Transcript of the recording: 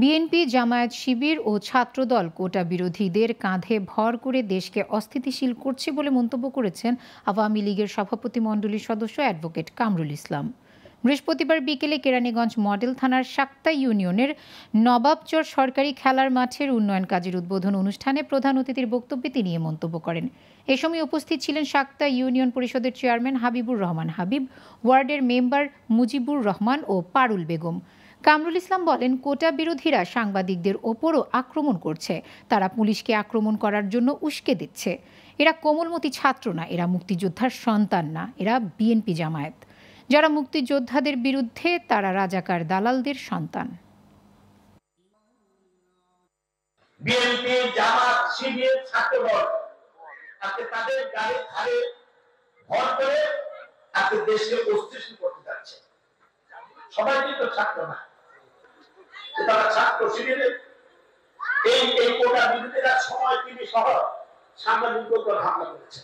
BNP, Jamaat Shibir ও ছাত্রদল কোটা বিরোধীদের কাঁধে ভর করে দেশকে অস্থিতিশীল করছে বলে মন্তব্য করেছেন আওয়ামী লীগের সভাপতিমণ্ডলীর সদস্য অ্যাডভোকেট কামরুল ইসলাম। বৃহস্পতিবার বিকেলে কেরানীগঞ্জ মডেল থানার শাক্তা ইউনিয়নের নবাবচর সরকারি খেলার মাঠের উন্নয়ন কাজের উদ্বোধন অনুষ্ঠানে প্রধান অতিথির বক্তব্যে তিনি এ মন্তব্য করেন। এ সময় উপস্থিত ছিলেন শাক্তা ইউনিয়ন পরিষদের চেয়ারম্যান হাবিবুর রহমান হাবিব, ওয়ার্ডের মেম্বার মুজিবুর রহমান ও পারুল বেগম। কামরুল ইসলাম বলেন, কোটা বিরোধীরা সাংবাদিকদের ওপরও আক্রমণ করছে। তারা পুলিশকে আক্রমণ করার জন্য উস্কে দিচ্ছে। এরা কোমলমতি ছাত্র না, এরা মুক্তিযোদ্ধার সন্তান না, এরা বিএনপি জামায়াত। যারা মুক্তিযোদ্ধাদের বিরুদ্ধে তারা রাজাকার দালালদের সন্তান। বিএনপি, জামাত, শিবির, ছাত্রদল আজকে তাদের গাড়ি ধারে ভর করে আজকে দেশকে অস্থিতিশীল করতে যাচ্ছে। সবাই কিন্তু ছাত্র না, তারা ছাত্র শিবিরের এই কোটা বিরোধীরা সময় টিভি সহ সাংবাদিকদের উপর হামলা করেছে।